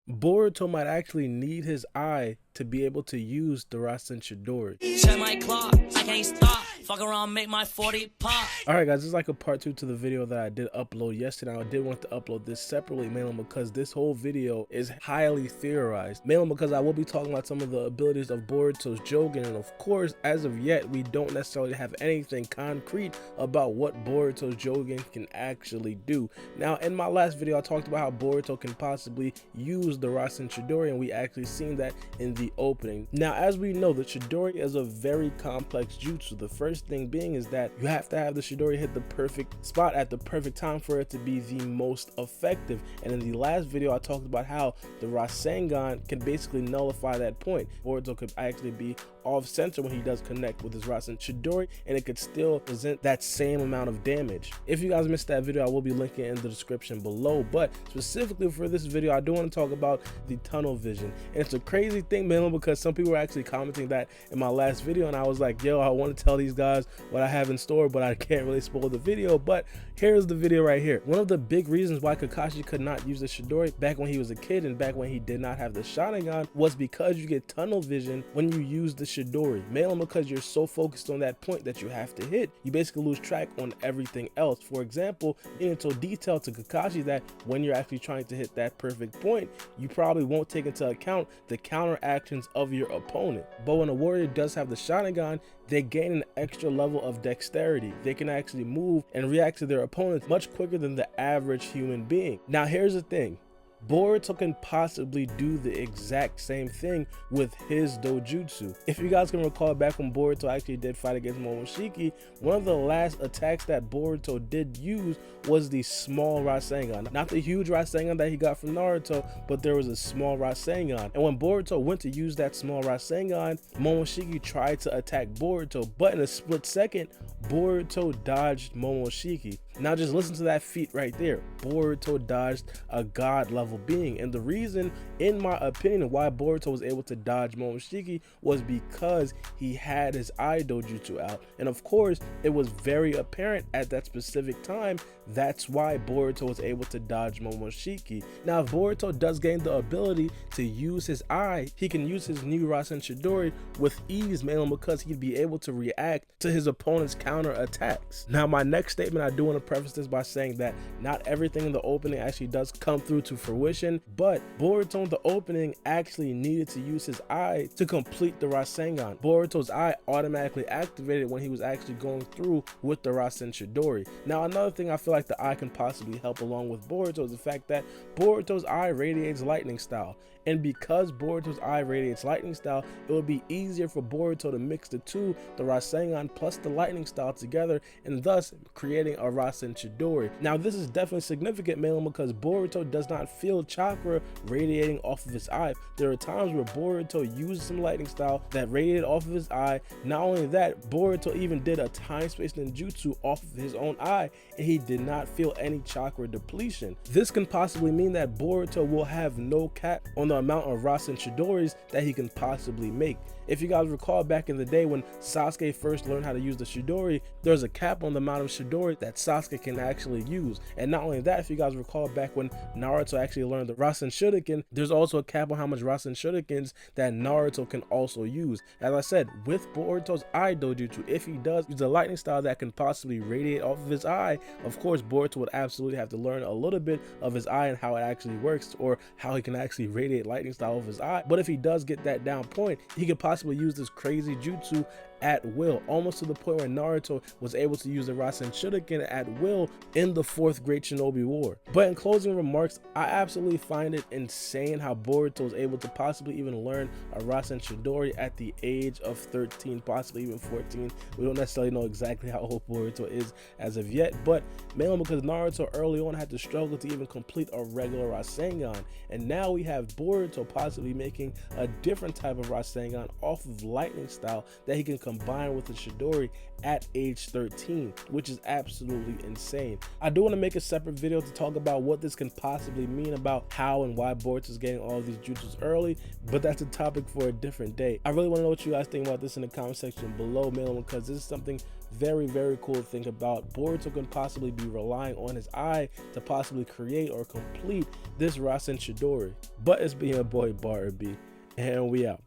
Boruto might actually need his eye to be able to use the RasenChidori. Check my clock, I can't stop. Fuck around, make my 40 pop. Alright guys, this is like a part 2 to the video that I did upload yesterday. I did want to upload this separately, mainly because this whole video is highly theorized. Mainly because I will be talking about some of the abilities of Boruto's Jougan, and of course, as of yet, we don't necessarily have anything concrete about what Boruto's Jougan can actually do. Now, in my last video, I talked about how Boruto can possibly use the RasenChidori, and we actually seen that in the opening. Now, as we know, the Chidori is a very complex jutsu. The first thing being is that you have to have the Chidori hit the perfect spot at the perfect time for it to be the most effective. And in the last video, I talked about how the Rasengan can basically nullify that point. Boruto could actually be off center when he does connect with his RasenChidori, and it could still present that same amount of damage. If you guys missed that video, I will be linking it in the description below. But specifically for this video, I do want to talk about the tunnel vision. And it's a crazy thing, man, because some people were actually commenting that in my last video, and I was like, yo, I want to tell these guys what I have in store, but I can't really spoil the video. But here's the video right here. One of the big reasons why Kakashi could not use the Chidori back when he was a kid and back when he did not have the Sharingan was because you get tunnel vision when you use the Chidori, mainly because you're so focused on that point that you have to hit. You basically lose track on everything else. For example, getting into detail to Kakashi that when you're actually trying to hit that perfect point, you probably won't take into account the counter actions of your opponent. But when a warrior does have the Sharingan, they gain an extra level of dexterity. They can actually move and react to their opponents much quicker than the average human being. Now, here's the thing. Boruto can possibly do the exact same thing with his dojutsu. If you guys can recall back when Boruto actually did fight against Momoshiki, one of the last attacks that Boruto did use was the small Rasengan. Not the huge Rasengan that he got from Naruto, but there was a small Rasengan. And when Boruto went to use that small Rasengan, Momoshiki tried to attack Boruto, but in a split second, Boruto dodged Momoshiki. Now just listen to that feat right there. Boruto dodged a god level being, and the reason, in my opinion, why Boruto was able to dodge Momoshiki was because he had his eye dojutsu out, and of course it was very apparent at that specific time. That's why Boruto was able to dodge Momoshiki. Now, if Boruto does gain the ability to use his eye, he can use his new RasenChidori with ease, mainly because he'd be able to react to his opponent's counter attacks. Now, my next statement, I do want to preface this by saying that not everything in the opening actually does come through to fruition, but Boruto in the opening actually needed to use his eye to complete the Rasengan. Boruto's eye automatically activated when he was actually going through with the RasenChidori. Now, another thing I feel like the eye can possibly help along with Boruto is the fact that Boruto's eye radiates lightning style. And because Boruto's eye radiates lightning style, it would be easier for Boruto to mix the two, the Rasengan plus the lightning style together, and thus creating a RasenChidori. Now, this is definitely significant, mainly because Boruto does not feel chakra radiating off of his eye. There are times where Boruto uses some lightning style that radiated off of his eye. Not only that, Boruto even did a time space ninjutsu off of his own eye, and he did not feel any chakra depletion. This can possibly mean that Boruto will have no cap on the amount of RasenChidoris that he can possibly make. If you guys recall back in the day when Sasuke first learned how to use the Chidori, there's a cap on the amount of Chidori that Sasuke can actually use. And not only that, if you guys recall back when Naruto actually learned the Rasen Shuriken, there's also a cap on how much Rasen Shurikens that Naruto can also use. As I said, with Boruto's eye dojutsu, if he does use a lightning style that can possibly radiate off of his eye, of course Boruto would absolutely have to learn a little bit of his eye and how it actually works, or how he can actually radiate lightning style of his eye. But if he does get that down point, he could possibly use this crazy jutsu at will, almost to the point where Naruto was able to use the Rasen Shuriken at will in the 4th Great Shinobi War. But in closing remarks, I absolutely find it insane how Boruto was able to possibly even learn a Rasen Chidori at the age of 13, possibly even 14. We don't necessarily know exactly how old Boruto is as of yet, but mainly because Naruto early on had to struggle to even complete a regular Rasengan, and now we have Boruto possibly making a different type of Rasengan off of lightning style that he can combined with the chidori at age 13, which is absolutely insane. I do want to make a separate video to talk about what this can possibly mean about how and why Boruto is getting all of these jutsus early, but that's a topic for a different day. I really want to know what you guys think about this in the comment section below, mainly because this is something very, very cool to think about. Boruto can possibly be relying on his eye to possibly create or complete this RasenChidori. But it's been your boy Baara B, and we out.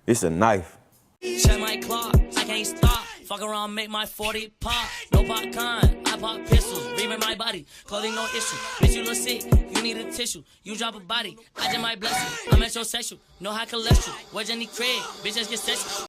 It's a knife. Check my clock, I can't stop. Fuck around, make my 40 pop. No popcorn, I pop pistols. Reaming my body, clothing no issue. Bitch, you look sick, you need a tissue. You drop a body, I just might bless you. I'm at your sexual, no high cholesterol. Where's Jenny Craig? Bitch, just get sexual.